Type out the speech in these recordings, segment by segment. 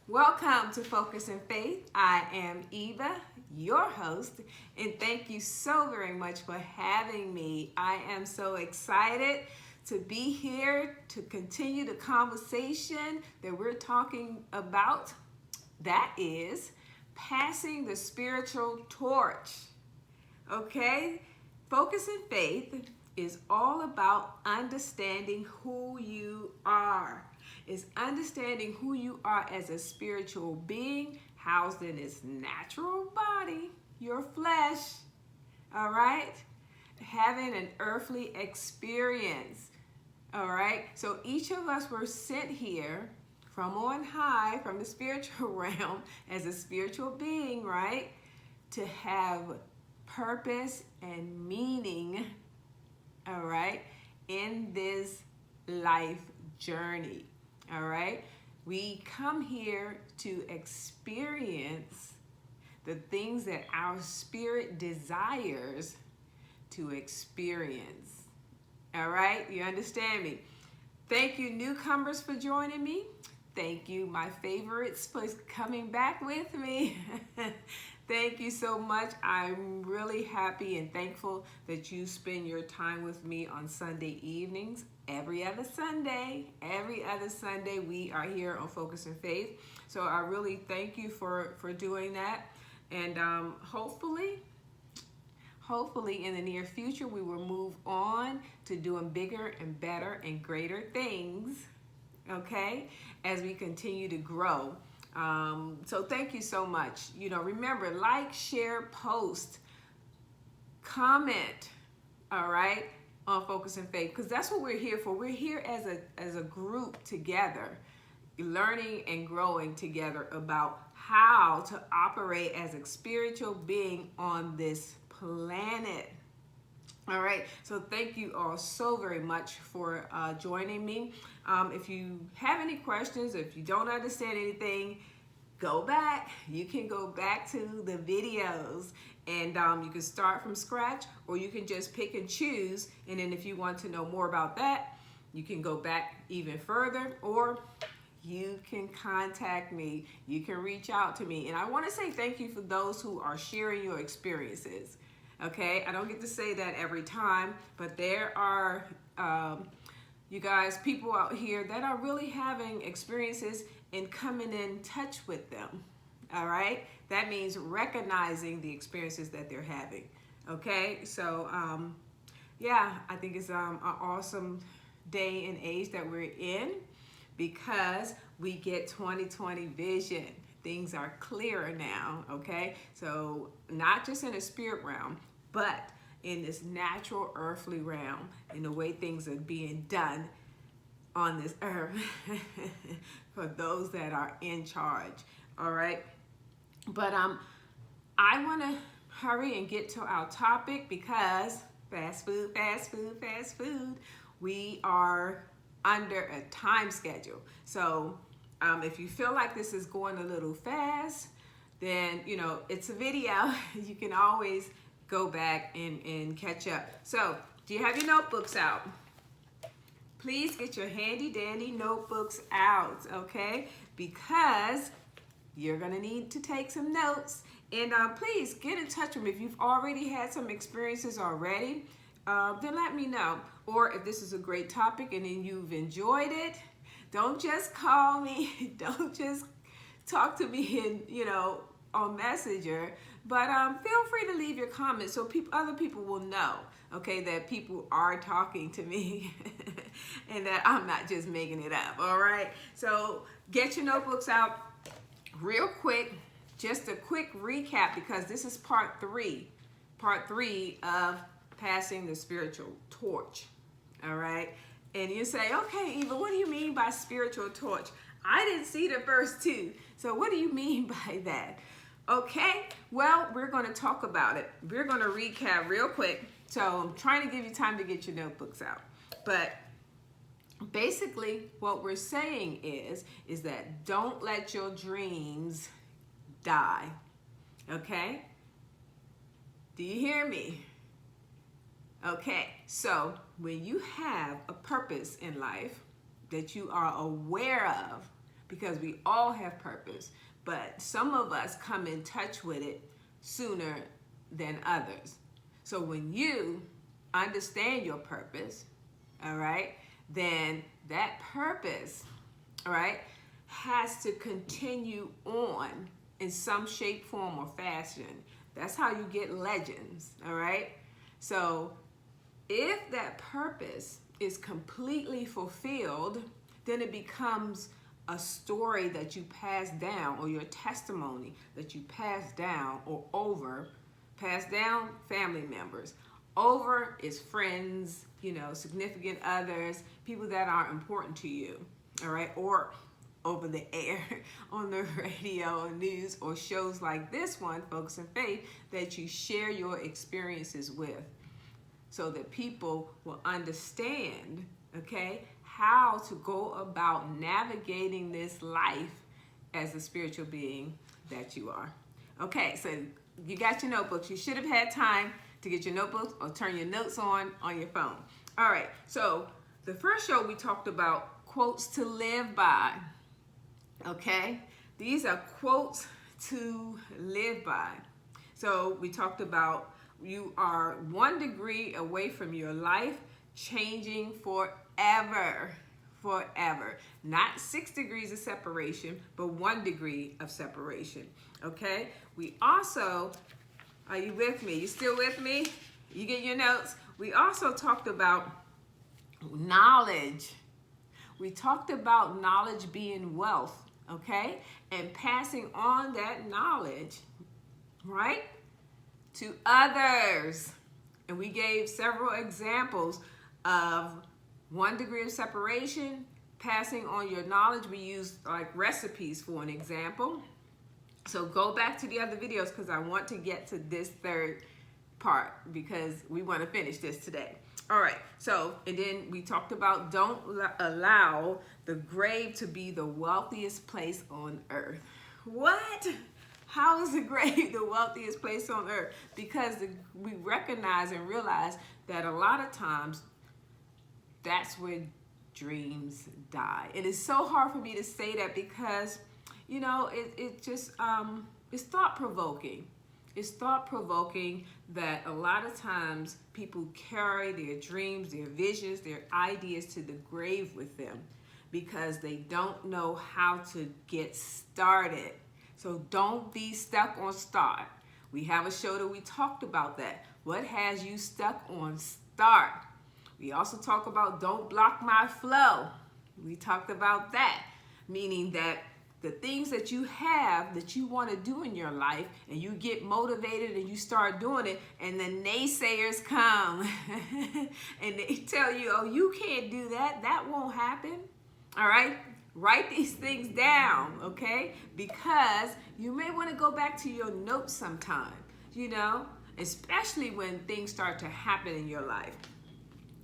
Welcome to Focus and Faith. I am Eva, your host, and thank you so very much for having me. I am so excited to be here to continue the conversation that we're talking about. That is passing the spiritual torch. Okay? Focus and Faith is all about understanding who you are. Is understanding who you are as a spiritual being housed in this natural body, your flesh, all right? Having an earthly experience, all right? So each of us were sent here from on high, from the spiritual realm, as a spiritual being, right? To have purpose and meaning, all right, in this life journey. All right, we come here to experience the things that our spirit desires to experience. All right, you understand me? Thank you, newcomers, for joining me. Thank you, my favorites, for coming back with me. Thank you so much. I'm really happy and thankful that you spend your time with me on Sunday evenings. Every other Sunday, we are here on Focus and Faith. So I really thank you for doing that. And hopefully in the near future, we will move on to doing bigger and better and greater things, okay, as we continue to grow. So thank you so much. Remember, like, share, post, comment, all right, on Focus and Faith, because that's what we're here for. We're here as a group together, learning and growing together about how to operate as a spiritual being on this planet. All right, so thank you all so very much for joining me. If you have any questions, if you don't understand anything, go back. You can go back to the videos and you can start from scratch, or you can just pick and choose. And then if you want to know more about that, you can go back even further, or you can contact me. You can reach out to me. And I want to say thank you for those who are sharing your experiences. Okay, I don't get to say that every time, but there are, you guys, people out here that are really having experiences and coming in touch with them. All right, that means recognizing the experiences that they're having. Okay, so yeah, I think it's an awesome day and age that we're in, because we get 2020 vision. Things are clearer now, okay? So not just in the spirit realm, but in this natural earthly realm, in the way things are being done on this earth for those that are in charge, all right? But I want to hurry and get to our topic, because fast food, we are under a time schedule. So if you feel like this is going a little fast, then it's a video. You can always go back and catch up. So do you have your notebooks out? Please get your handy dandy notebooks out, okay? Because you're gonna need to take some notes. And please get in touch with me. If you've already had some experiences already, then let me know. Or if this is a great topic and then you've enjoyed it, don't just call me, don't just talk to me on Messenger, but feel free to leave your comments so other people will know, okay, that people are talking to me and that I'm not just making it up, all right? So get your notebooks out real quick, just a quick recap, because this is part three of passing the spiritual torch, all right? And you say, okay, Eva, what do you mean by spiritual torch? I didn't see the first two, so what do you mean by that? Okay, well, we're going to talk about it. We're going to recap real quick. So I'm trying to give you time to get your notebooks out. But basically, what we're saying is that don't let your dreams die. Okay? Do you hear me? Okay, so when you have a purpose in life that you are aware of, because we all have purpose, but some of us come in touch with it sooner than others. So when you understand your purpose, all right, then that purpose, all right, has to continue on in some shape, form, or fashion. That's how you get legends, all right? So if that purpose is completely fulfilled, then it becomes a story that you pass down, or your testimony that you pass down, or pass down family members. Over is friends, significant others, people that are important to you, all right? Or over the air, on the radio, news, or shows like this one, Focus and Faith, that you share your experiences with, so that people will understand, okay, how to go about navigating this life as the spiritual being that you are. Okay, so you got your notebooks. You should have had time to get your notebooks or turn your notes on your phone. All right, so the first show we talked about quotes to live by. Okay, these are quotes to live by. So we talked about you are 1 degree away from your life changing forever. Not 6 degrees of separation, but 1 degree of separation. Okay, we also, are you with me? You still with me? You get your notes? We also talked about knowledge. We talked about knowledge being wealth, okay? And passing on that knowledge, right, to others. And we gave several examples of 1 degree of separation, passing on your knowledge. We used like recipes for an example. So go back to the other videos, because I want to get to this third part, because we want to finish this today. All right, so, and then we talked about don't allow the grave to be the wealthiest place on earth. What? How is the grave the wealthiest place on earth? Because we recognize and realize that a lot of times that's where dreams die. It is so hard for me to say that, because, it just, it's thought-provoking. It's thought-provoking that a lot of times people carry their dreams, their visions, their ideas to the grave with them, because they don't know how to get started. So don't be stuck on start. We have a show that we talked about that. What has you stuck on start? We also talk about don't block my flow. We talked about that, meaning that the things that you have that you want to do in your life, and you get motivated and you start doing it, and the naysayers come and they tell you, oh, you can't do that. That won't happen. All right? Write these things down, okay? Because you may want to go back to your notes sometime, especially when things start to happen in your life.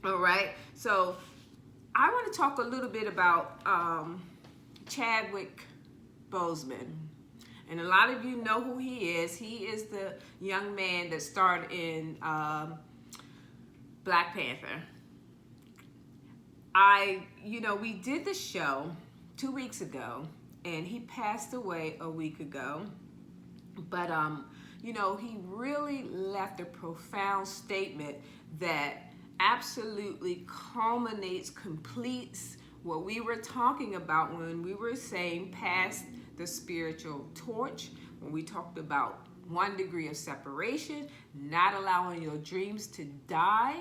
All right? So I want to talk a little bit about Chadwick Boseman. And a lot of you know who he is. He is the young man that starred in Black Panther. We did the show 2 weeks ago, and he passed away a week ago. But, he really left a profound statement that absolutely culminates, completes what we were talking about when we were saying pass the spiritual torch, when we talked about 1 degree of separation, not allowing your dreams to die,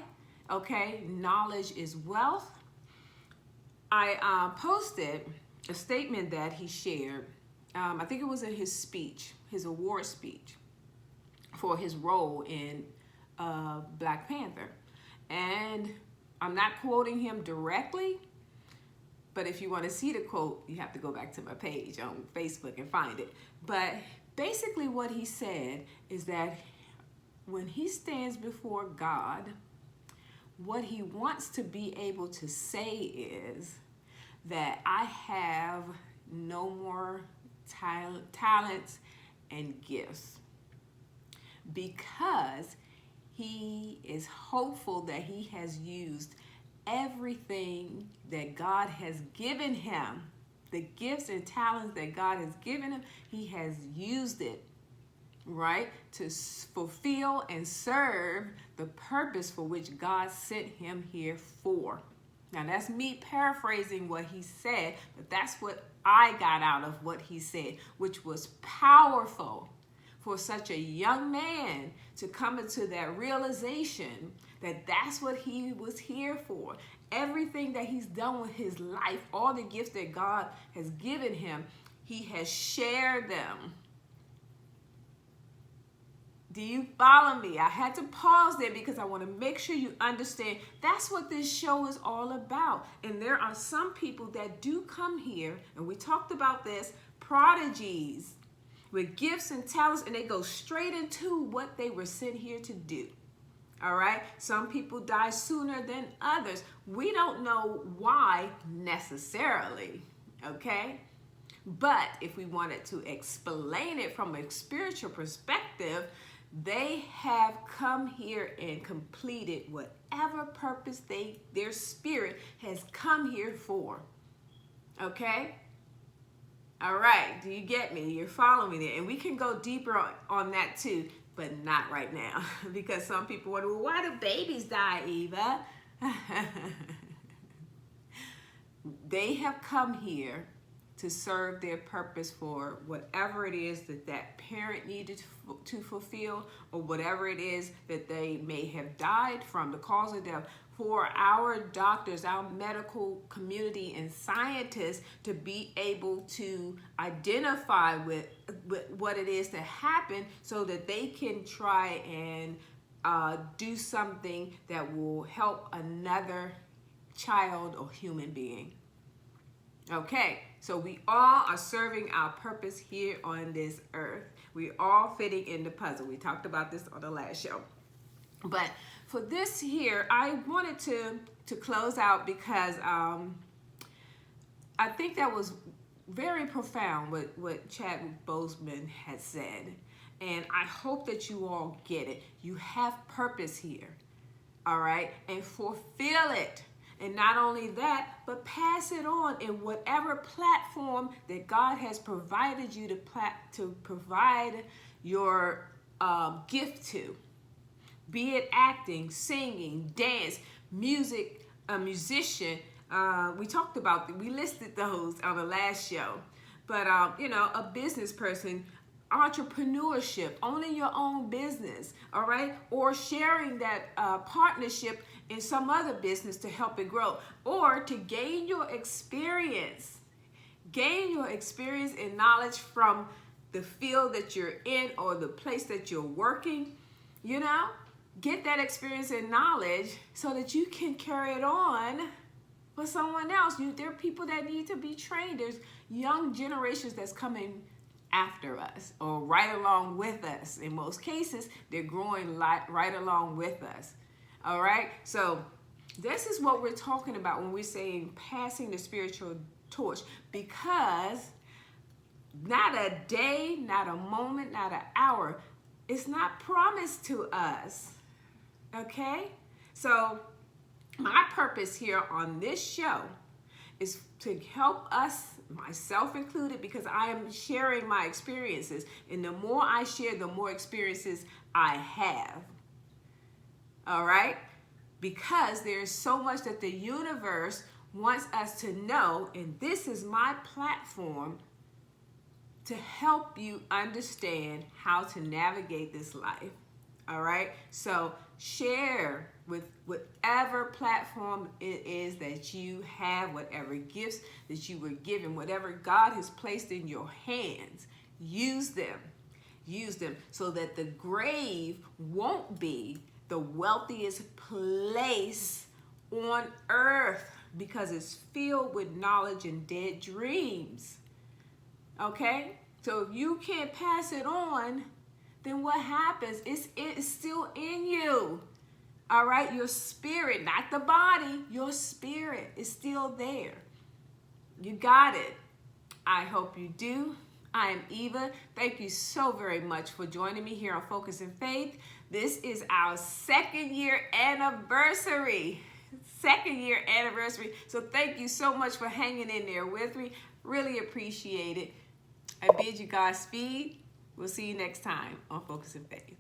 okay? Knowledge is wealth. I posted a statement that he shared. I think it was in his speech, his award speech, for his role in Black Panther. And I'm not quoting him directly, but if you want to see the quote, you have to go back to my page on Facebook and find it. But basically what he said is that when he stands before God, what he wants to be able to say is that I have no more talents and gifts, because he is hopeful that he has used everything that God has given him, the gifts and talents that God has given him, he has used it, right, to fulfill and serve the purpose for which God sent him here for. Now, that's me paraphrasing what he said, but that's what I got out of what he said, which was powerful for such a young man to come into that realization that that's what he was here for. Everything that he's done with his life, all the gifts that God has given him, he has shared them. Do you follow me? I had to pause there because I want to make sure you understand that's what this show is all about. And there are some people that do come here, and we talked about this, prodigies with gifts and talents, and they go straight into what they were sent here to do. All right? Some people die sooner than others. We don't know why necessarily, okay? But if we wanted to explain it from a spiritual perspective, they have come here and completed whatever purpose their spirit has come here for. Okay? All right. Do you get me? You're following me there. And we can go deeper on that too, but not right now. Because some people wonder, well, why do babies die, Eva? They have come here to serve their purpose for whatever it is that that parent needed to fulfill, or whatever it is that they may have died from, the cause of death, for our doctors, our medical community and scientists to be able to identify with what it is that happened so that they can try and do something that will help another child or human being. Okay, so we all are serving our purpose here on this earth. We all fitting in the puzzle. We talked about this on the last show. But for this here, I wanted to close out because I think that was very profound what Chadwick Boseman had said. And I hope that you all get it. You have purpose here, all right? And fulfill it. And not only that, but pass it on in whatever platform that God has provided you to provide your gift to. Be it acting, singing, dance, music, a musician. We talked about, we listed those on the last show. But, a business person, entrepreneurship, owning your own business, all right? Or sharing that partnership in some other business to help it grow, or to gain your experience. Gain your experience and knowledge from the field that you're in or the place that you're working, Get that experience and knowledge so that you can carry it on for someone else. There are people that need to be trained. There's young generations that's coming after us or right along with us. In most cases, they're growing right along with us. All right? So this is what we're talking about when we're saying passing the spiritual torch, because not a day, not a moment, not an hour, it's not promised to us. Okay? So my purpose here on this show is to help us, myself included, because I am sharing my experiences. And the more I share, the more experiences I have. All right? Because there's so much that the universe wants us to know, and this is my platform to help you understand how to navigate this life. All right? So share with whatever platform it is that you have, whatever gifts that you were given, whatever God has placed in your hands. Use them. Use them so that the grave won't be the wealthiest place on earth, because it's filled with knowledge and dead dreams. Okay? So if you can't pass it on, then what happens? It's still in you. All right? Your spirit, not the body, your spirit is still there. You got it. I hope you do. I am Eva. Thank you so very much for joining me here on Focus and Faith. This is our 2nd year anniversary. 2nd year anniversary. So thank you so much for hanging in there with me. Really appreciate it. I bid you Godspeed. We'll see you next time on Focus and Faith.